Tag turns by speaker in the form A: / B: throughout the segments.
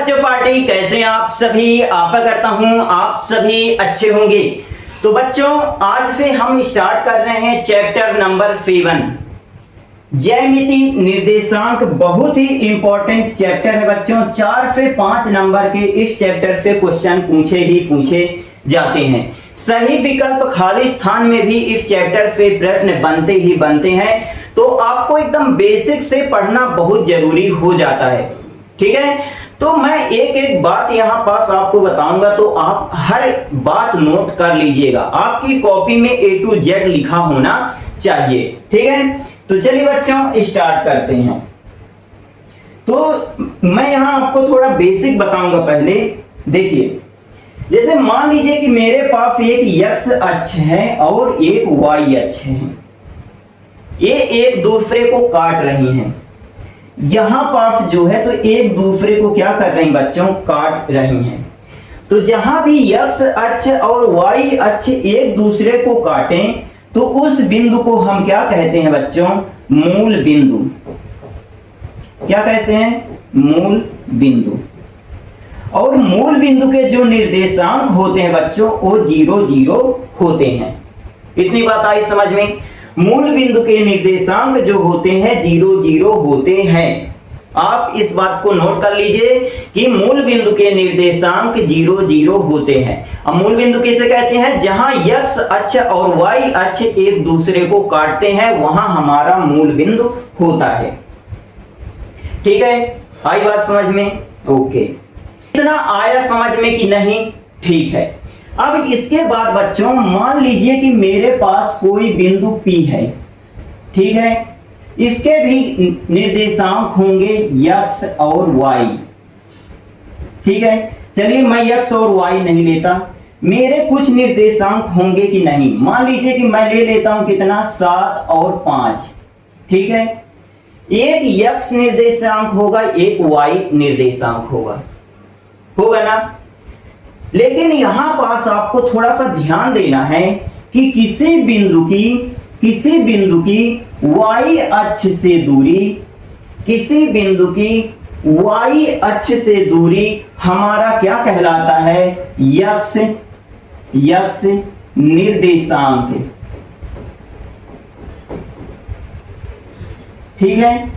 A: बच्चों पार्टी, कैसे आप सभी? आशा करता हूं आप सभी अच्छे होंगे। तो बच्चों आज से हम स्टार्ट कर रहे हैं चैप्टर नंबर 7 ज्यामिति निर्देशांक। बहुत ही इंपॉर्टेंट चैप्टर है बच्चों। 4 से 5 नंबर के इस चैप्टर से क्वेश्चन पूछे जाते हैं। सही विकल्प खाली स्थान में भी इस चैप्टर से प्रश्न बनते ही बनते हैं। तो आपको एकदम बेसिक से पढ़ना बहुत जरूरी हो जाता है, ठीक है। तो मैं एक एक बात यहाँ पास आपको बताऊंगा, तो आप हर बात नोट कर लीजिएगा। आपकी कॉपी में A to Z लिखा होना चाहिए, ठीक है। तो चलिए बच्चों स्टार्ट करते हैं। तो मैं यहाँ आपको थोड़ा बेसिक बताऊंगा। पहले देखिए, जैसे मान लीजिए कि मेरे पास एक x अक्ष है और एक y अक्ष है। ये एक दूसरे को काट रही हैं। यहां पास जो है तो एक दूसरे को क्या कर रही हैं बच्चों? काट रही हैं। तो जहां भी x अक्ष और y अक्ष एक दूसरे को काटें तो उस बिंदु को हम क्या कहते हैं बच्चों? मूल बिंदु। क्या कहते हैं? मूल बिंदु। और मूल बिंदु के जो निर्देशांक होते हैं बच्चों वो 0 0 होते हैं। इतनी बात आई समझ में? मूल बिंदु के निर्देशांक जो होते हैं 0 0 होते हैं। आप इस बात को नोट कर लीजिए कि मूल बिंदु के निर्देशांक 0 0 होते हैं। अब मूल बिंदु किसे कहते हैं? जहां x अक्ष और y अक्ष एक दूसरे को काटते हैं वहां हमारा मूल बिंदु होता है, ठीक है। आई बात समझ में? ओके, इतना आया समझ में कि नहीं? ठीक है। अब इसके बाद बच्चों मान लीजिए कि मेरे पास कोई बिंदु P है, ठीक है। इसके भी निर्देशांक होंगे x और y, ठीक है। चलिए मैं x और y नहीं लेता, मेरे कुछ निर्देशांक होंगे कि नहीं। मान लीजिए कि मैं ले लेता हूं कितना? 7 और 5, ठीक है। एक x निर्देशांक होगा, एक y निर्देशांक होगा ना। लेकिन यहां पास आपको थोड़ा सा ध्यान देना है कि किसी बिंदु की y अक्ष से दूरी, किसी बिंदु की y अक्ष से दूरी हमारा क्या कहलाता है? x निर्देशांक, ठीक है।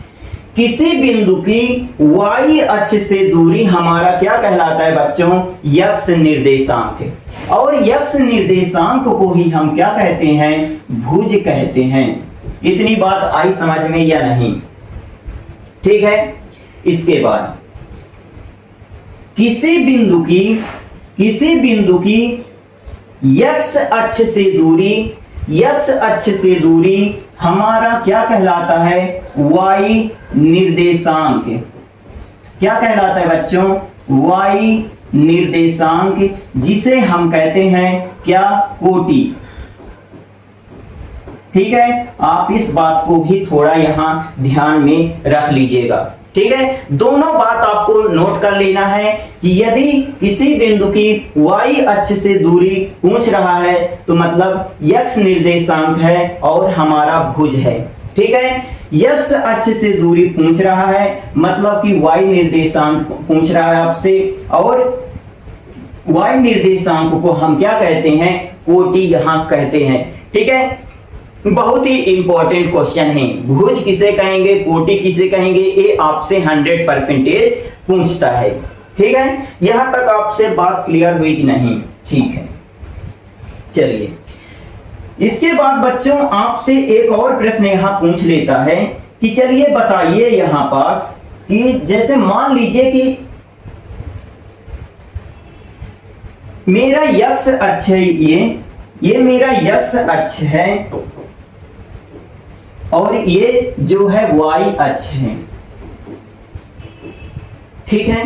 A: किसी बिंदु की y अक्ष से दूरी हमारा क्या कहलाता है बच्चों? x निर्देशांक। और x निर्देशांक को ही हम क्या कहते हैं? भुज कहते हैं। इतनी बात आई समझ में या नहीं? ठीक है। इसके बाद किसी बिंदु की x अक्ष से दूरी हमारा क्या कहलाता है? y निर्देशांक। क्या कहलाता है बच्चों? y निर्देशांक, जिसे हम कहते हैं क्या? कोटि, ठीक है। आप इस बात को भी थोड़ा यहां ध्यान में रख लीजिएगा, ठीक है। दोनों बात आपको नोट कर लेना है कि यदि किसी बिंदु की y अक्ष से दूरी पूछ रहा है तो मतलब x निर्देशांक है और हमारा भुज है, ठीक है। x अक्ष से दूरी पूछ रहा है मतलब कि y निर्देशांक पूछ रहा है आपसे, और y निर्देशांक को हम क्या कहते हैं? कोटि यहां कहते हैं, ठीक है। बहुत ही इंपॉर्टेंट क्वेश्चन है। भुज किसे कहेंगे, कोटि किसे कहेंगे, ये आपसे 100% पूछता है, ठीक है। यहां तक आपसे बात क्लियर हुई कि नहीं? ठीक है। चलिए इसके बाद बच्चों आपसे एक और प्रश्न यहां पूछ लेता है कि चलिए बताइए यहां पास कि जैसे मान लीजिए कि मेरा x अक्ष है, ये मेरा x अक्ष है और ये जो है y अक्ष है, ठीक है।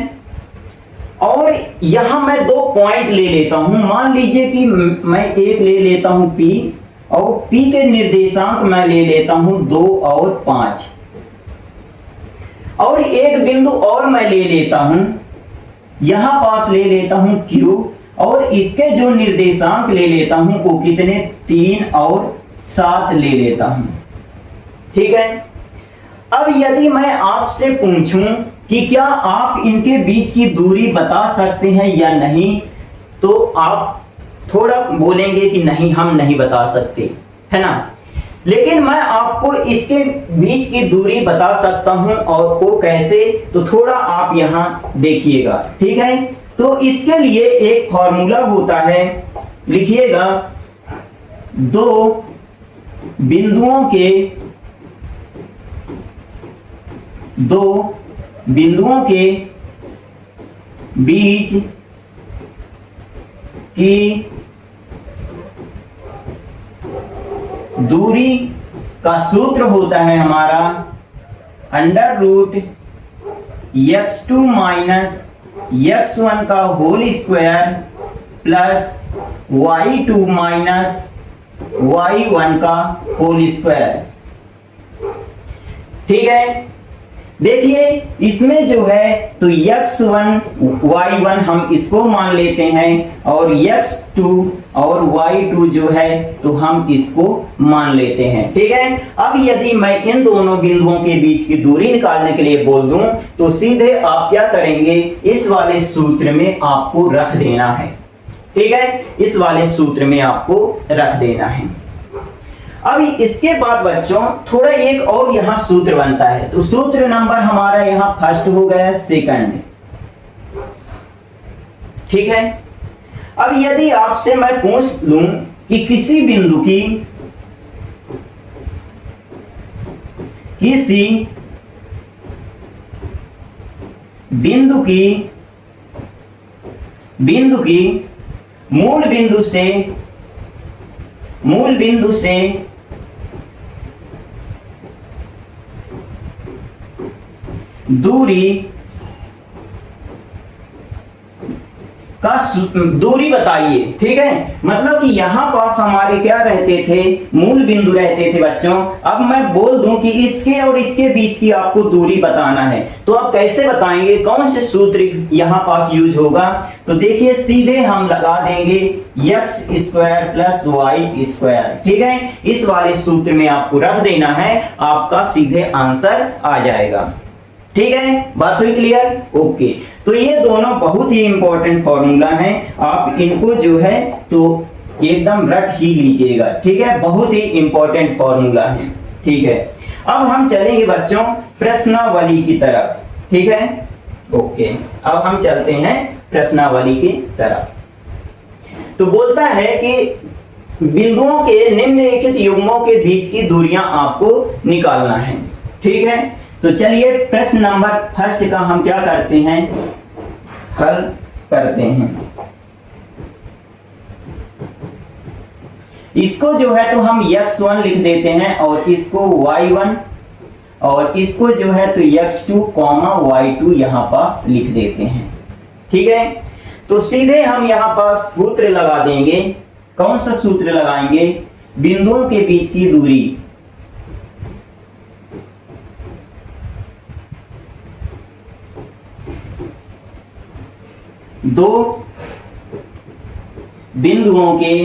A: और यहां मैं 2 पॉइंट ले लेता हूं। मान लीजिए कि मैं एक ले लेता हूं P और P के निर्देशांक मैं ले लेता हूं 2 और 5, और एक बिंदु और मैं ले लेता हूं, यहां पास ले लेता हूं Q, और इसके जो निर्देशांक ले लेता हूं वो कितने? 3 और 7 ले लेता हूं, ठीक है। अब यदि मैं आपसे पूछूं कि क्या आप इनके बीच की दूरी बता सकते हैं या नहीं, तो आप थोड़ा बोलेंगे कि नहीं हम नहीं बता सकते, है ना। लेकिन मैं आपको इसके बीच की दूरी बता सकता हूं, और वो कैसे, तो थोड़ा आप यहां देखिएगा, ठीक है। तो इसके लिए एक फॉर्मूला होता है, लिखिएगा, दो बिंदुओं के बीच की दूरी का सूत्र होता है हमारा √x2 माइनस x1 का whole square plus y2 minus y1 का होल स्क्वायर। ठीक है, देखिए इसमें जो है तो x1 y1 हम इसको मान लेते हैं, और x2 और y2 जो है तो हम इसको मान लेते हैं। ठीक है, अब यदि मैं इन दोनों बिंदुओं के बीच की दूरी निकालने के लिए बोल दूं, तो सीधे आप क्या करेंगे, इस वाले सूत्र में आपको रख देना है। ठीक है, इस वाले सूत्र में आपको रख देना है। अभी इसके बाद बच्चों थोड़ा एक और यहां सूत्र बनता है, तो सूत्र नंबर हमारा यहां फर्स्ट हो गया, सेकंड। ठीक है, अब यदि आपसे मैं पूछ लूं कि किसी बिंदु की मूल बिंदु से दूरी बताइए। ठीक है, मतलब कि यहां पास हमारे क्या रहते थे, मूल बिंदु रहते थे बच्चों। अब मैं बोल दूं कि इसके और इसके बीच की आपको दूरी बताना है, तो आप कैसे बताएंगे, कौन से सूत्र यहां पास यूज होगा, तो देखिए सीधे हम लगा देंगे x² प्लस y²। ठीक है, इस वाले सूत्र में आपको रख देना है, आपका सीधे आंसर आ जाएगा। ठीक है, बात हुई क्लियर? ओके, तो ये दोनों बहुत ही इंपॉर्टेंट फॉर्मूला हैं, आप इनको जो है तो एकदम रट ही लीजिएगा। ठीक है, बहुत ही इंपॉर्टेंट फॉर्मूला है। ठीक है, अब हम चलेंगे बच्चों प्रश्नावली की तरफ। ठीक है, ओके, अब हम चलते हैं प्रश्नावली की तरफ। तो बोलता है कि बिंदुओं के निम्नलिखित युग्मों के बीच की दूरियां आपको निकालना है। ठीक है, तो चलिए प्रश्न नंबर फर्स्ट का हम क्या करते हैं, हल करते हैं। इसको जो है तो हम x1 लिख देते हैं, और इसको y1, और इसको जो है तो x2, y2 यहां पर लिख देते हैं। ठीक है, तो सीधे हम यहां पर सूत्र लगा देंगे। कौन सा सूत्र लगाएंगे, बिंदुओं के बीच की दूरी, दो बिंदुओं के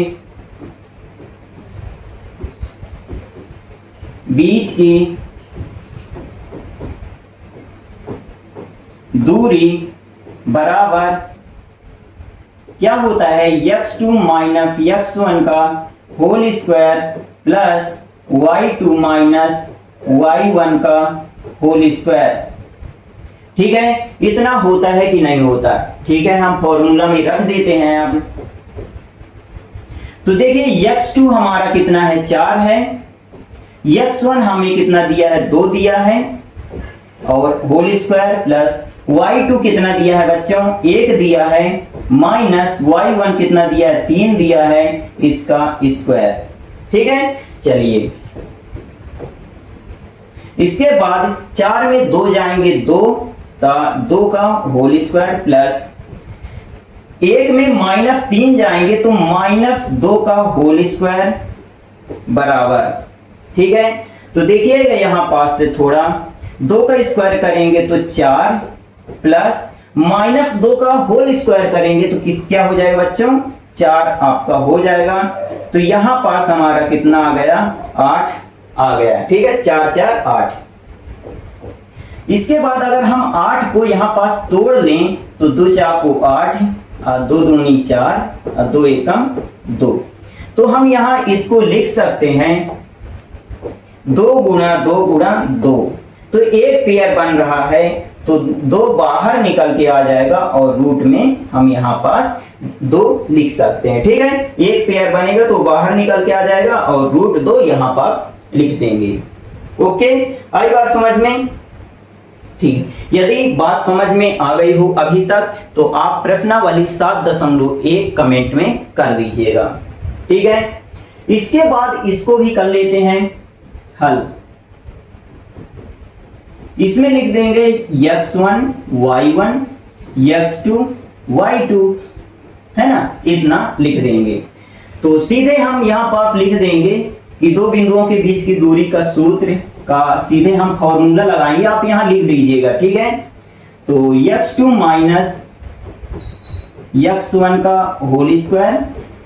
A: बीच की दूरी बराबर क्या होता है, x2 माइनस x1 का whole square plus y2 minus y1 का होल स्क्वायर। ठीक है, इतना होता है कि नहीं होता? ठीक है, हम फॉर्मूला में रख देते हैं। अब तो देखिए x2 हमारा कितना है, 4 है, x1 हमें कितना दिया है, 2 दिया है, और होल स्क्वायर प्लस y2 कितना दिया है बच्चों, 1 दिया है, माइनस y1 कितना दिया है, 3 दिया है, इसका स्क्वायर। ठीक है, चलिए इसके बाद 4 में 2 जाएंगे, 2 का होल स्क्वायर प्लस 1 में -3 जाएंगे तो -2 का होल स्क्वायर बराबर। ठीक है, तो देखिएगा यहां पास से थोड़ा 2 का स्क्वायर करेंगे तो 4 प्लस -2 का होल स्क्वायर करेंगे तो क्या हो जाएगा बच्चों, 4 आपका हो जाएगा। तो यहां पास हमारा कितना आ गया, 8 आ गया। ठीक है, 4 4 8। इसके बाद अगर हम 8 को यहाँ पास तोड़ लें तो 2 चाकू 8, 2 दूनी 4, 2 एकम 2। तो हम यहाँ इसको लिख सकते हैं 2 गुणा 2 गुणा 2। तो एक पेयर बन रहा है, तो 2 बाहर निकल के आ जाएगा और रूट में हम यहाँ पास 2 लिख सकते हैं। ठीक है, एक पेयर बनेगा तो बाहर निकल के आ जाएगा और रूट 2 यहाँ पास लिख देंगे। ओके, आई बात समझ में? ठीक है, यदि बात समझ में आ गई हो अभी तक तो आप प्रश्नावली 7.1 कमेंट में कर दीजिएगा। ठीक है, इसके बाद इसको भी कर लेते हैं हल। इसमें लिख देंगे x1 y1 x2 y2, है ना, इतना लिख देंगे। तो सीधे हम यहां पास लिख देंगे कि दो बिंदुओं के बीच की दूरी का सूत्र का सीधे हम फॉर्मूला लगाएंगे, आप यहां लिख दीजिएगा। ठीक है, तो x2 माइनस x1 का whole square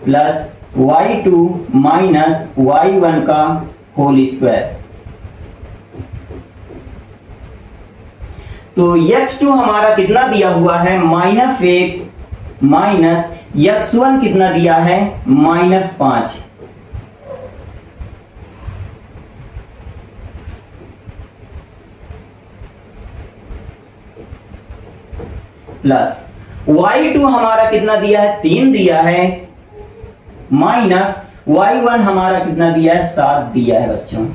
A: plus y2 minus y1 का होल स्क्वायर। तो x2 हमारा कितना दिया हुआ है -1 माइनस x1 कितना दिया है -5 प्लस y2 हमारा कितना दिया है 3 दिया है माइनस y1 हमारा कितना दिया है 7 दिया है बच्चों,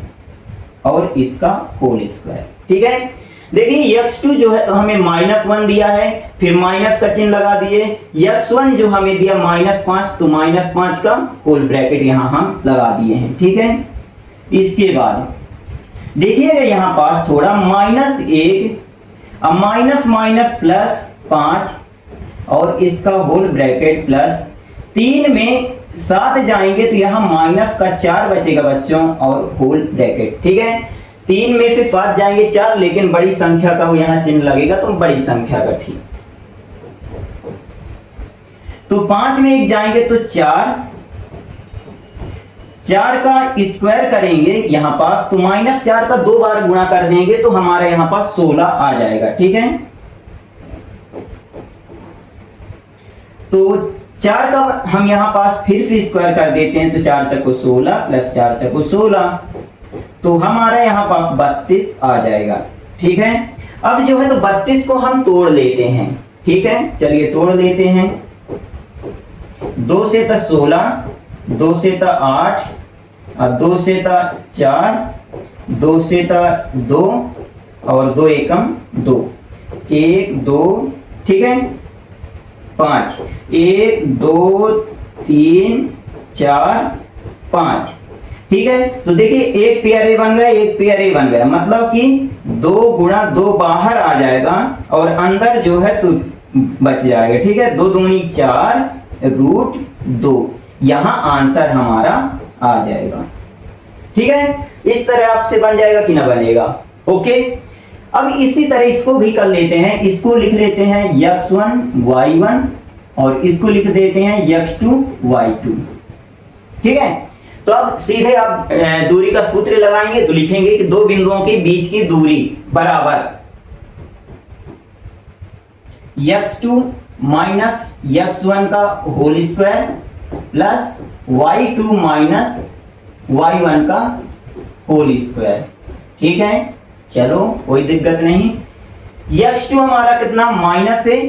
A: और इसका होल स्क्वायर। ठीक है, देखिए x2 जो है तो हमें -1 दिया है, फिर माइनस का चिन्ह लगा दिए। x1 जो हमें दिया -5, तो -5 का होल ब्रैकेट यहां हम लगा दिए हैं। ठीक है, इसके बाद देखिएगा यहां पास थोड़ा -1, अब माइनस प्लस 5 और इसका होल ब्रैकेट प्लस 3 में 7 जाएंगे तो यहां माइनस का 4 बचेगा बच्चों और होल ब्रैकेट। ठीक है, 3 में से 7 जाएंगे 4, लेकिन बड़ी संख्या का यहाँ चिन्ह लगेगा तो बड़ी संख्या का। ठीक, तो 5 में 1 जाएंगे तो 4 का स्क्वायर करेंगे यहां पास, तो -4 का 2 बार गुणा कर देंगे तो हमारा यहां पास 16 आ जाएगा। ठीक है, तो 4 का हम यहां पास फिर से स्क्वायर कर देते हैं, तो 4 चक्को 16 प्लस 4 चक्को 16, तो हमारा यहां पास 32 आ जाएगा। ठीक है, अब जो है तो 32 को हम तोड़ लेते हैं। ठीक है, चलिए तोड़ लेते हैं। 2 से 16, 2 से 8, 2 से 4, 2 से 2 और 2 एकम 2, 1 2, ठीक है 5, 1 2 3 4 5। ठीक है, तो देखिए एक पेयर ए बन गया, एक पेयर ए बन गया, मतलब कि 2 गुणा 2 बाहर आ जाएगा और अंदर जो है तो बच जाएगा। ठीक है, 2 दूनी 4 √2, यहां आंसर हमारा आ जाएगा। ठीक है, इस तरह आपसे बन जाएगा कि ना बनेगा। ओके, अब इसी तरह इसको भी कर लेते हैं। इसको लिख लेते हैं x1 y1 और इसको लिख देते हैं x2 y2। ठीक है, तो अब सीधे आप दूरी का सूत्र लगाएंगे तो लिखेंगे कि दो बिंदुओं के बीच की दूरी बराबर x2 माइनस x1 का whole square plus y2 minus y1 का होल स्क्वायर। ठीक है, चलो कोई दिक्कत नहीं। x2 हमारा कितना माइनस है,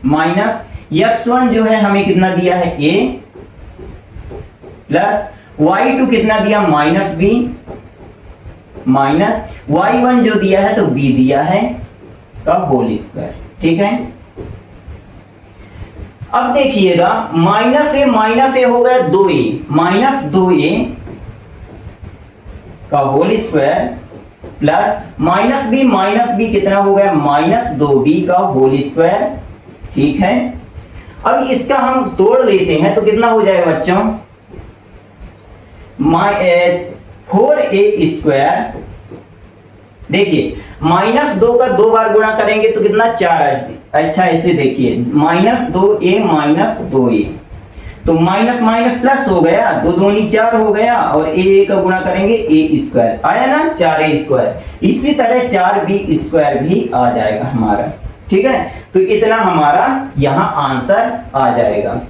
A: माइनस x1 जो है हमें कितना दिया है a प्लस y2 कितना दिया -b माइनस y1 जो दिया है तो b दिया है का होल स्क्वायर। ठीक है, अब देखिएगा -a हो गया 2a, -2a का होल स्क्वायर प्लस -b कितना हो गया -2b का होल स्क्वायर। ठीक है, अब इसका हम तोड़ लेते हैं तो कितना हो जाएगा बच्चों 4a स्क्वायर। देखिए -2 का 2 बार गुणा करेंगे तो कितना 4 आ जाए। अच्छा ऐसे देखिए -2a -2a, तो माइनस माइनस प्लस हो गया, दो दूनी 4 हो गया, और ए का गुणा करेंगे ए स्क्वायर आया ना, 4a स्क्वायर। इसी तरह 4b स्क्वायर भी आ जाएगा हमारा। ठीक है, तो इतना हमारा यहां आंसर आ जाएगा।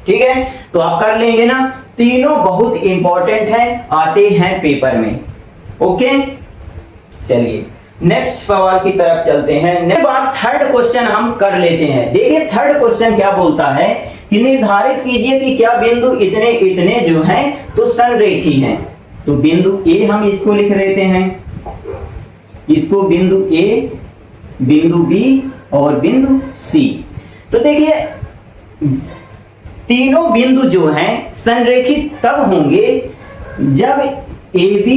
A: ठीक है, तो आप कर लेंगे ना, तीनों बहुत इंपॉर्टेंट है, आते हैं पेपर में। ओके, चलिए नेक्स्ट सवाल की तरफ चलते हैं। नेक्स्ट बात, थर्ड क्वेश्चन हम कर लेते हैं। देखिए थर्ड क्वेश्चन क्या बोलता है कि निर्धारित कीजिए कि क्या बिंदु इतने इतने जो हैं तो संरेखी हैं। तो बिंदु ए हम इसको लिख देते हैं, इसको बिंदु ए, बिंदु बी और बिंदु सी। तो देखिए तीनों बिंदु जो हैं संरेखित तब होंगे जब AB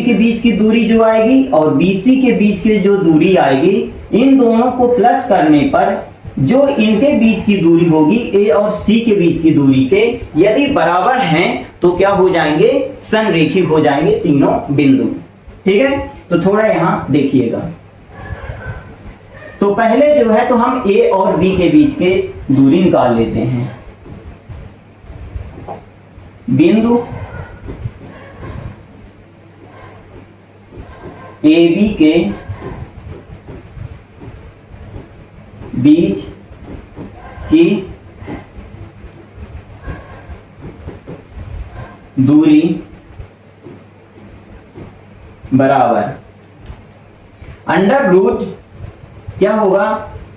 A: के बीच की दूरी जो आएगी और BC के बीच की जो दूरी आएगी, इन दोनों को प्लस करने पर जो इनके बीच की दूरी होगी A और C के बीच की दूरी के यदि बराबर हैं तो क्या हो जाएंगे, संरेखी हो जाएंगे तीनों बिंदु। ठीक है, तो थोड़ा यहां देखिएगा। तो पहले जो है तो हम A और B के बीच के दूरी निकाल लेते हैं। बिंदु AB के बीच की दूरी बराबर अंडर रूट क्या होगा,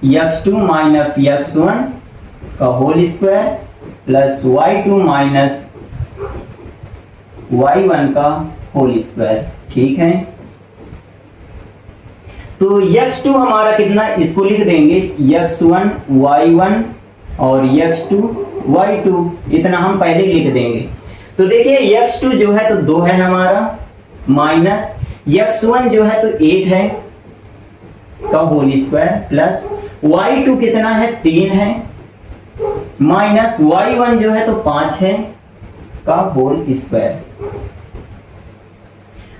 A: x2 माइनस x1 का whole square plus y2 minus y1 का होल स्क्वायर। ठीक है, तो x2 हमारा कितना, इसको लिख देंगे x1 y1 और x2 y2, इतना हम पहले लिख देंगे। तो देखिए x2 जो है तो 2 है हमारा, माइनस x1 जो है तो 1 है का होल स्क्वायर प्लस y2 कितना है 3 है, माइनस y1 जो है तो 5 है का होल स्क्वायर।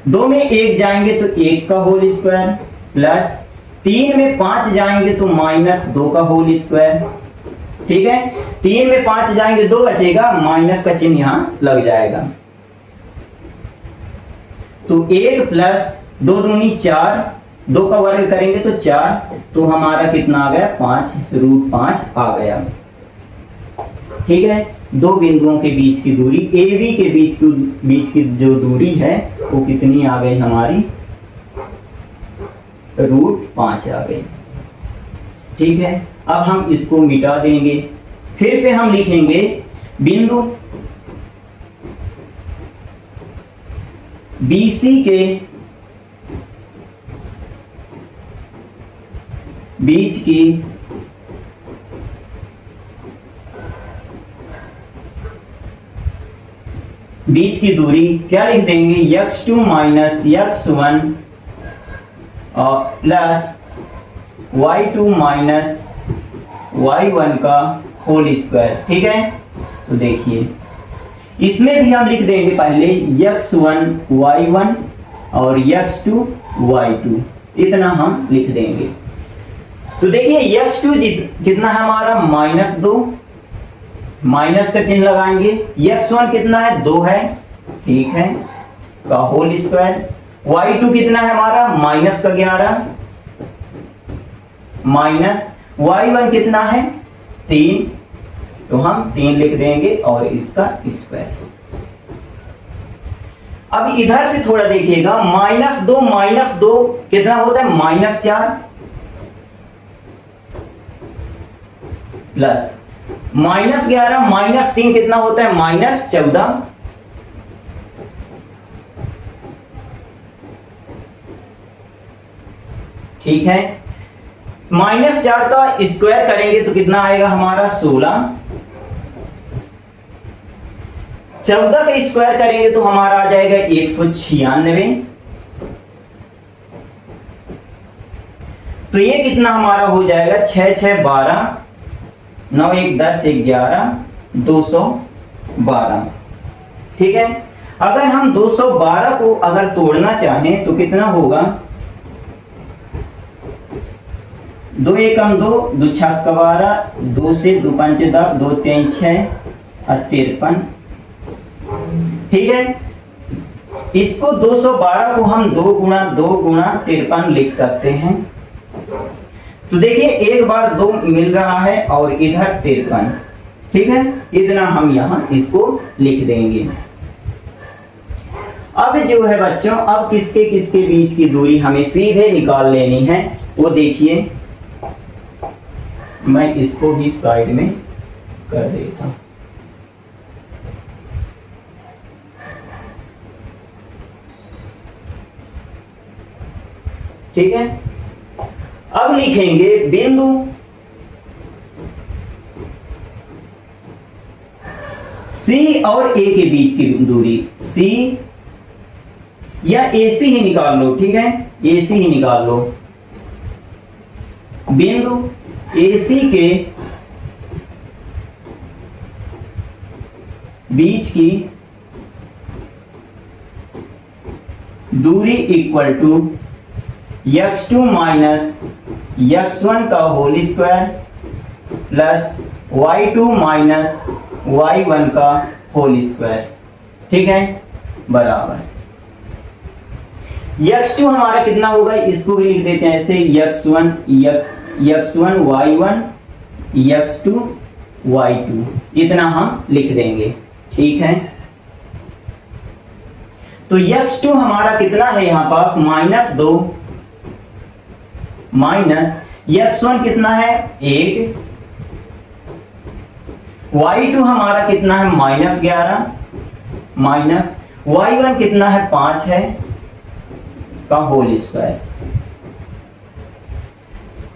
A: 2 में 1 जाएंगे तो 1 का होल स्क्वायर प्लस 3 में 5 जाएंगे तो माइनस 2 का होल स्क्वायर। ठीक है, 3 में 5 जाएंगे 2 बचेगा, माइनस का चिन्ह यहां लग जाएगा। तो 1 प्लस 2 दूनी 4, 2 का वर्ग करेंगे तो 4, तो हमारा कितना आ गया 5, रूट 5 आ गया। ठीक है, दो बिंदुओं के बीच की दूरी AB के बीच की जो दूरी है वो कितनी आ गई हमारी, रूट 5 आ गई। ठीक है, अब हम इसको मिटा देंगे, फिर से हम लिखेंगे बिंदु BC के बीच की दूरी क्या लिख देंगे, x2 माइनस x1 और प्लस y2 माइनस y1 का होल स्क्वायर। ठीक है, तो देखिए इसमें भी हम लिख देंगे पहले x1 y1 और x2 y2, इतना हम लिख देंगे। तो देखिए x2 कितना है हमारा -2, माइनस का चिन्ह लगाएंगे, x1 कितना है 2 है, ठीक है, का होल स्क्वायर। y2 कितना है हमारा -11 माइनस y1 कितना है 3, तो हम 3 लिख देंगे और इसका स्क्वायर। अब इधर से थोड़ा देखिएगा, -2 कितना होता है -4 प्लस -11 -3 कितना होता है -14, ठीक है। -4 का स्क्वायर करेंगे तो कितना आएगा हमारा 16, 14 का स्क्वायर करेंगे तो हमारा आ जाएगा 196, तो ये कितना हमारा हो जाएगा 6 6 12 9 1 10 11 212, ठीक है। अगर हम 212 को अगर तोड़ना चाहें तो कितना होगा, 2 एकम 2, 2 छक 12, 2 से 2 पंचे 10, 2 3 6 और 53। ठीक है, इसको 212 को हम 2 गुणा 53 लिख सकते हैं। तो देखिए एक बार 2 मिल रहा है और इधर 53। ठीक है, इतना हम यहां इसको लिख देंगे। अब जो है बच्चों, अब किसके किसके बीच की दूरी हमें सीधे निकाल लेनी है, वो देखिए। मैं इसको भी साइड में कर देता हूं। ठीक है, अब लिखेंगे बिंदु C और A के बीच की दूरी, C या AC ही निकाल लो। ठीक है, AC ही निकाल लो। बिंदु AC के बीच की दूरी equal to x2 minus x1 का whole square plus y2 minus y1 का होल स्क्वायर। ठीक है, बराबर x2 हमारा कितना होगा, इसको भी लिख देते हैं ऐसे, x1 y1 x2 y2, इतना हम लिख देंगे। ठीक है, तो x2 हमारा कितना है यहां पास, -2 माइनस x1 कितना है 1, y2 हमारा कितना है -11 माइनस y1 कितना है 5 है का होल स्क्वायर।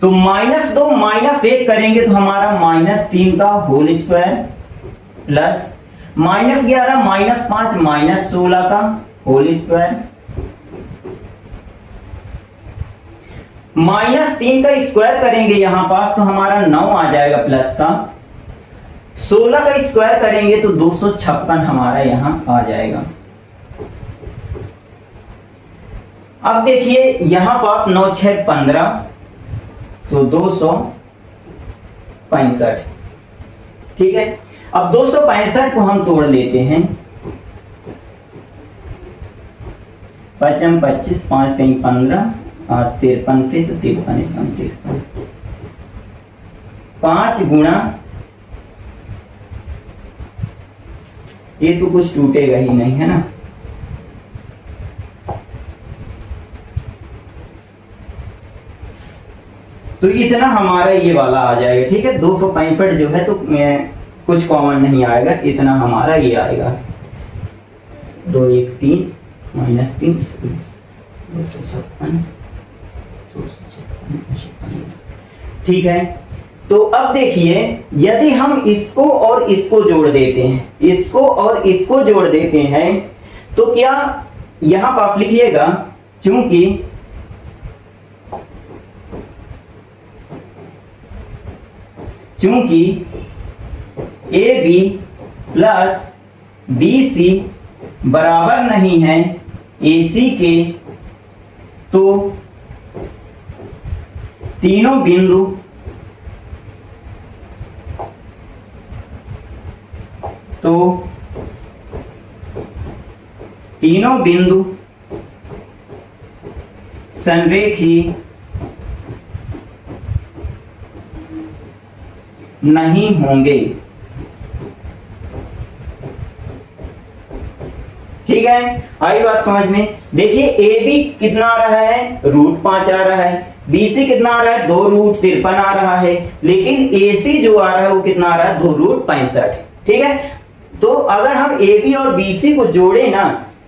A: तो -2 -1 करेंगे तो हमारा -3 का होल स्क्वायर प्लस -11 -5 -16 का होल स्क्वायर। -3 का स्क्वायर करेंगे यहां पास तो हमारा 9 आ जाएगा प्लस का। 16 का स्क्वायर करेंगे तो 256 हमारा यहां आ जाएगा। अब देखिए यहां पास 9 6 15 तो 265। ठीक है, अब 265 को हम तोड़ लेते हैं। 5 25 5 3 15 और 53 से तो 53 5 गुणा, ये तो कुछ टूटेगा ही नहीं है ना, तो इतना हमारा ये वाला आ जाएगा। ठीक है, 265 जो है तो कुछ कॉमन नहीं आएगा, इतना हमारा ये आएगा। 2 1 3 -3 256। ठीक है, तो अब देखिए यदि हम इसको और इसको जोड़ देते हैं, इसको और इसको जोड़ देते हैं तो क्या यहां पर आप लिखिएगा, चूंकि AB प्लस BC बराबर नहीं है AC के, तो तीनों बिंदु संरेखी नहीं होंगे। ठीक है, आई बात समझ में। देखिए AB कितना आ रहा है, √5 आ रहा है, BC कितना आ रहा है, 2√53 आ रहा है, लेकिन AC जो आ रहा है वो कितना आ रहा है, 2√65। ठीक है, तो अगर हम AB और BC को जोड़े ना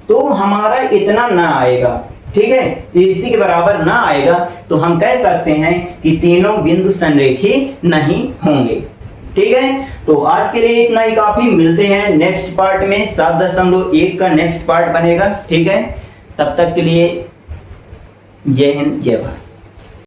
A: तो हमारा इतना ना आएगा। ठीक है, AC के बराबर ना आएगा तो हम कह सकते हैं कि तीनों बिंदु संरेखी नहीं होंगे। ठीक है, तो आज के लिए इतना ही काफी। मिलते हैं नेक्स्ट पार्ट में, 7.1 का नेक्स्ट पार्ट बनेगा। ठीक है, तब तक के लिए जय हिंद जय भारत।